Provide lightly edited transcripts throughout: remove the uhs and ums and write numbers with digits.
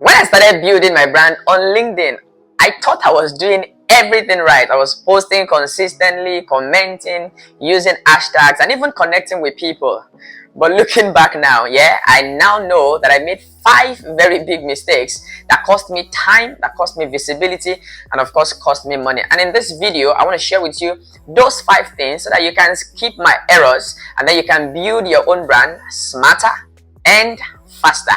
When I started building my brand on LinkedIn, I thought I was doing everything right. I was posting consistently, commenting, using hashtags, and even connecting with people. But looking back now, I now know that I made 5 very big mistakes that cost me time, that cost me visibility, and of course cost me money. And in this video, I want to share with you those 5 things so that you can skip my errors and then you can build your own brand smarter and faster.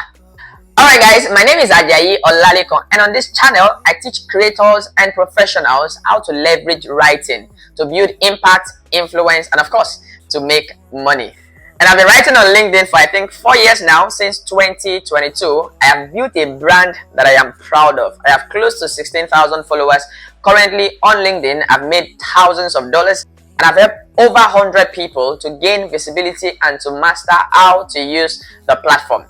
Alright guys, my name is Ajayi Olalekon, and on this channel, I teach creators and professionals how to leverage writing to build impact, influence, and of course, to make money. And I've been writing on LinkedIn for I think 4 years now, since 2022. I have built a brand that I am proud of. I have close to 16,000 followers currently on LinkedIn. I've made thousands of dollars, and I've helped over 100 people to gain visibility and to master how to use the platform.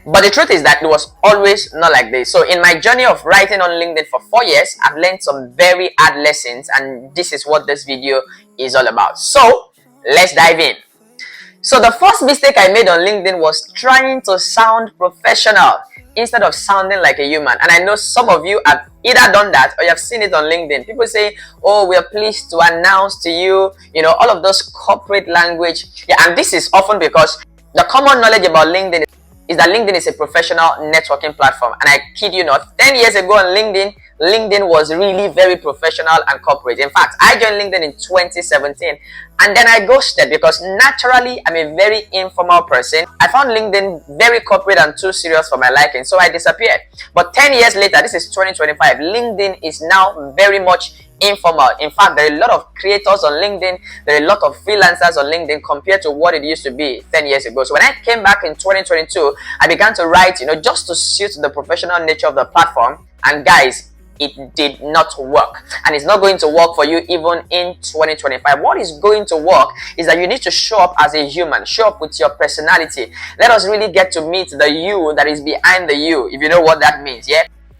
But the truth is that it was always not like this. So in my journey of writing on LinkedIn for 4 years, I've learned some very hard lessons, and this is what this video is all about. So let's dive in. So the first mistake I made on LinkedIn was trying to sound professional instead of sounding like a human. And I know some of you have either done that or you have seen it on LinkedIn. People say, oh, we are pleased to announce to you, all of those corporate language. Yeah, and this is often because the common knowledge about LinkedIn is that LinkedIn is a professional networking platform. And I kid you not, 10 years ago on LinkedIn was really very professional and corporate. In fact, I joined LinkedIn in 2017 and then I ghosted because naturally I'm a very informal person. I found LinkedIn very corporate and too serious for my liking, so I disappeared. But 10 years later, this is 2025, LinkedIn is now very much informal. In fact, there are a lot of creators on LinkedIn, there are a lot of freelancers on LinkedIn compared to what it used to be 10 years ago. So when I came back in 2022, I began to write, just to suit the professional nature of the platform. And guys, it did not work, and it's not going to work for you even in 2025. What is going to work is that you need to show up as a human, show up with your personality. Let us really get to meet the you that is behind the you, if you know what that means.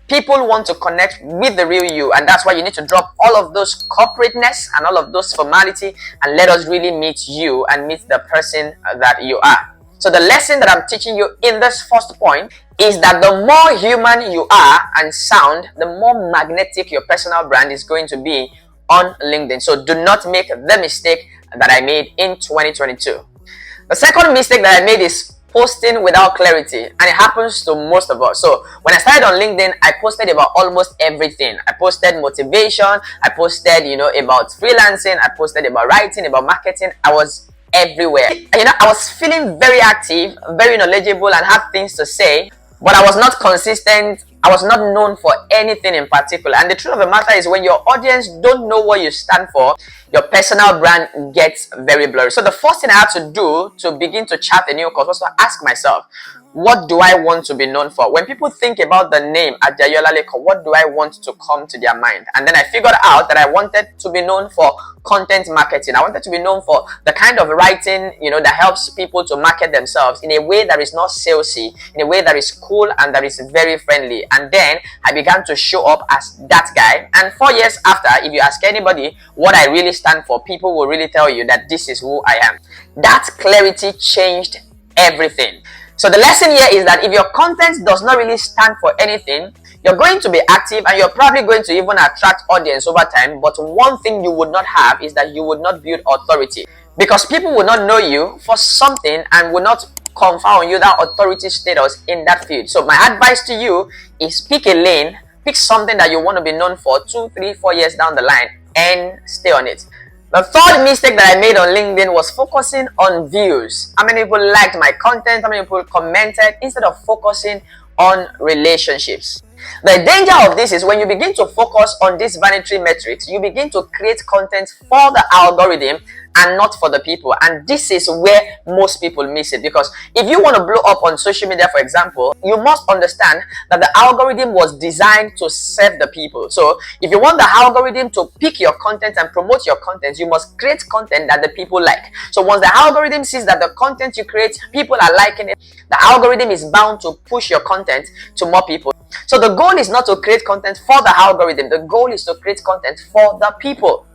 People want to connect with the real you, and that's why you need to drop all of those corporateness and all of those formality, and let us really meet you and meet the person that you are. So the lesson that I'm teaching you in this first point is that the more human you are and sound, the more magnetic your personal brand is going to be on LinkedIn. So do not make the mistake that I made in 2022. The second mistake that I made is posting without clarity, and it happens to most of us. So when I started on LinkedIn, I posted about almost everything. I posted motivation, I posted about freelancing, I posted about writing, about marketing. I was everywhere. I was feeling very active, very knowledgeable, and had things to say, but I was not consistent. I was not known for anything in particular. And the truth of the matter is, when your audience don't know what you stand for, your personal brand gets very blurry. So the first thing I had to do to begin to chart a new course was to ask myself, what do I want to be known for? When people think about the name Ajayi Olalekon, what do I want to come to their mind? And then I figured out that I wanted to be known for content marketing. I wanted to be known for the kind of writing, that helps people to market themselves in a way that is not salesy, in a way that is cool and that is very friendly. And then I began to show up as that guy. And 4 years after, if you ask anybody what I really stand for, people will really tell you that this is who I am. That clarity changed everything. So the lesson here is that if your content does not really stand for anything, you're going to be active and you're probably going to even attract audience over time. But one thing you would not have is that you would not build authority, because people will not know you for something and will not confer on you that authority status in that field. So my advice to you is pick a lane, pick something that you want to be known for 2, 3, 4 years down the line, and stay on it. The third mistake that I made on LinkedIn was focusing on views. How many people liked my content? How many people commented, instead of focusing on relationships? The danger of this is when you begin to focus on these vanity metrics, you begin to create content for the algorithm and not for the people. And this is where most people miss it, because if you want to blow up on social media, for example, you must understand that the algorithm was designed to serve the people. So if you want the algorithm to pick your content and promote your content, you must create content that the people like. So once the algorithm sees that the content you create, people are liking it, the algorithm is bound to push your content to more people. So the goal is not to create content for the algorithm. The goal is to create content for the people.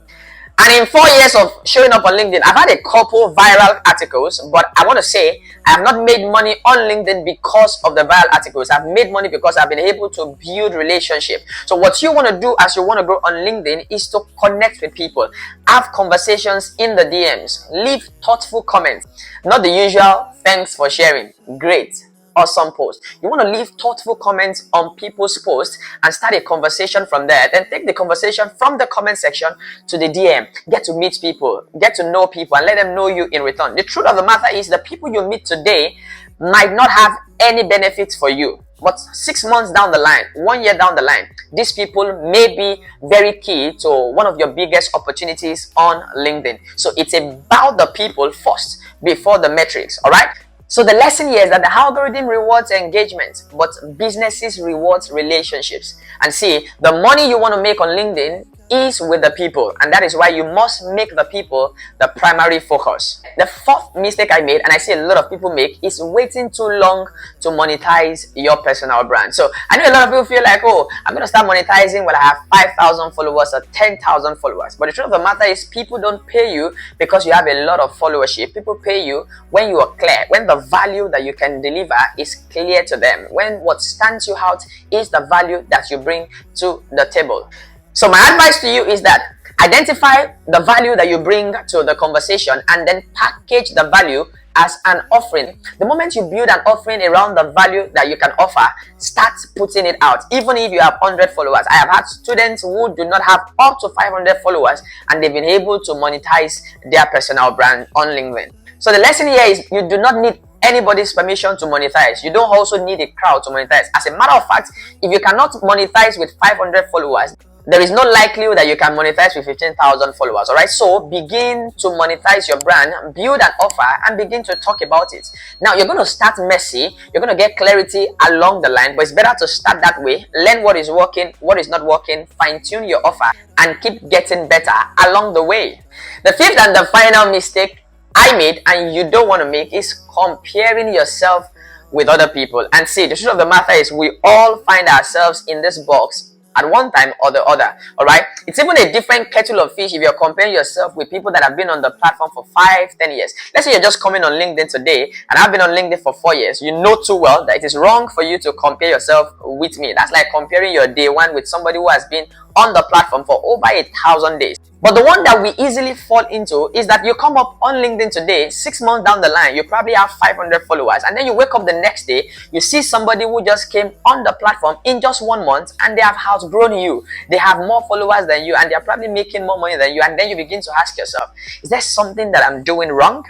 And in 4 years of showing up on LinkedIn, I've had a couple viral articles, but I want to say I have not made money on LinkedIn because of the viral articles. I've made money because I've been able to build relationship. So what you want to do as you want to grow on LinkedIn is to connect with people, have conversations in the DMs, leave thoughtful comments, not the usual thanks for sharing, great, awesome post. You want to leave thoughtful comments on people's posts and start a conversation from there. Then take the conversation from the comment section to the DM. Get to meet people, get to know people, and let them know you in return. The truth of the matter is the people you meet today might not have any benefits for you, but 6 months down the line, 1 year down the line, these people may be very key to one of your biggest opportunities on LinkedIn. So it's about the people first before the metrics. All right. So the lesson here is that the algorithm rewards engagement, but businesses rewards relationships. And see, the money you want to make on LinkedIn is with the people, and that is why you must make the people the primary focus. The fourth mistake I made, and I see a lot of people make, is waiting too long to monetize your personal brand. So I know a lot of people feel like, oh, I'm going to start monetizing when I have 5,000 followers or 10,000 followers. But the truth of the matter is people don't pay you because you have a lot of followership. People pay you when you are clear, when the value that you can deliver is clear to them, when what stands you out is the value that you bring to the table. So my advice to you is that identify the value that you bring to the conversation and then package the value as an offering. The moment you build an offering around the value that you can offer, start putting it out. Even if you have 100 followers. I have had students who do not have up to 500 followers and they've been able to monetize their personal brand on LinkedIn. So the lesson here is you do not need anybody's permission to monetize. You don't also need a crowd to monetize. As a matter of fact, if you cannot monetize with 500 followers, there is no likelihood that you can monetize with 15,000 followers. All right, so begin to monetize your brand, build an offer, and begin to talk about it. Now, you're going to start messy. You're going to get clarity along the line, but it's better to start that way. Learn what is working, what is not working, fine-tune your offer, and keep getting better along the way. The fifth and the final mistake I made, and you don't want to make, is comparing yourself with other people. And see, the truth of the matter is we all find ourselves in this box at one time or the other. All right, it's even a different kettle of fish if you're comparing yourself with people that have been on the platform for 5-10 years. Let's say you're just coming on LinkedIn today and I've been on LinkedIn for 4 years. You know too well that it is wrong for you to compare yourself with me. That's like comparing your day one with somebody who has been on the platform for over 1,000 days. But the one that we easily fall into is that you come up on LinkedIn today, 6 months down the line, you probably have 500 followers, and then you wake up the next day, you see somebody who just came on the platform in just 1 month and they have outgrown you. They have more followers than you and they're probably making more money than you, and then you begin to ask yourself, is there something that I'm doing wrong?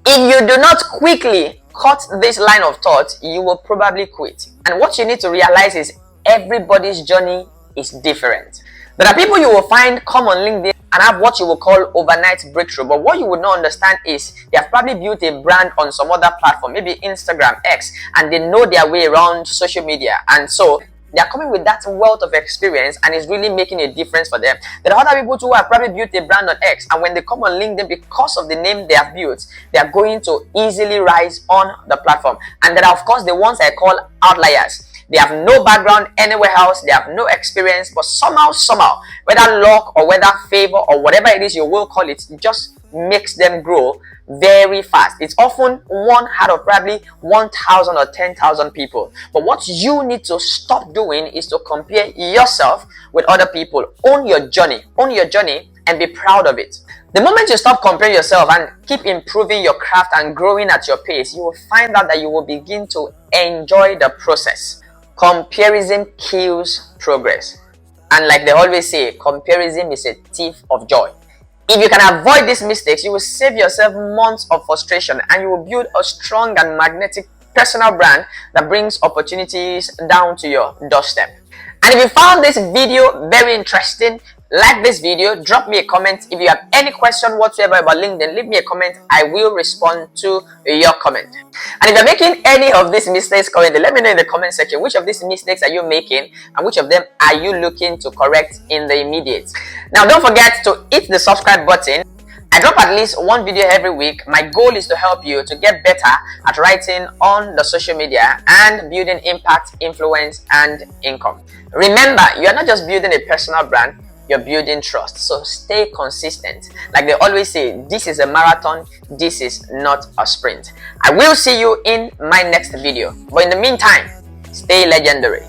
If you do not quickly cut this line of thought, you will probably quit. And what you need to realize is everybody's journey is different. There are people you will find come on LinkedIn and have what you will call overnight breakthrough, but what you would not understand is they have probably built a brand on some other platform, maybe Instagram, X, and they know their way around social media, and so they are coming with that wealth of experience and it's really making a difference for them. There are other people who have probably built a brand on X, and when they come on LinkedIn, because of the name they have built, they are going to easily rise on the platform. And there are, of course, the ones I call outliers. They have no background anywhere else, they have no experience, but somehow, whether luck or whether favor or whatever it is you will call it, it just makes them grow very fast. It's often one out of probably 1,000 or 10,000 people. But what you need to stop doing is to compare yourself with other people. Own your journey and be proud of it. The moment you stop comparing yourself and keep improving your craft and growing at your pace, you will find out that you will begin to enjoy the process. Comparison kills progress. And like they always say, comparison is a thief of joy. If you can avoid these mistakes, you will save yourself months of frustration and you will build a strong and magnetic personal brand that brings opportunities down to your doorstep. And if you found this video very interesting, like this video, drop me a comment. If you have any question whatsoever about LinkedIn, leave me a comment. I will respond to your comment. And if you're making any of these mistakes currently, let me know in the comment section which of these mistakes are you making and which of them are you looking to correct in the immediate. Now, don't forget to hit the subscribe button. I drop at least one video every week. My goal is to help you to get better at writing on the social media and building impact, influence, and income. Remember, you are not just building a personal brand, you're building trust. So stay consistent. Like they always say, this is a marathon, this is not a sprint. I will see you in my next video, but in the meantime, stay legendary.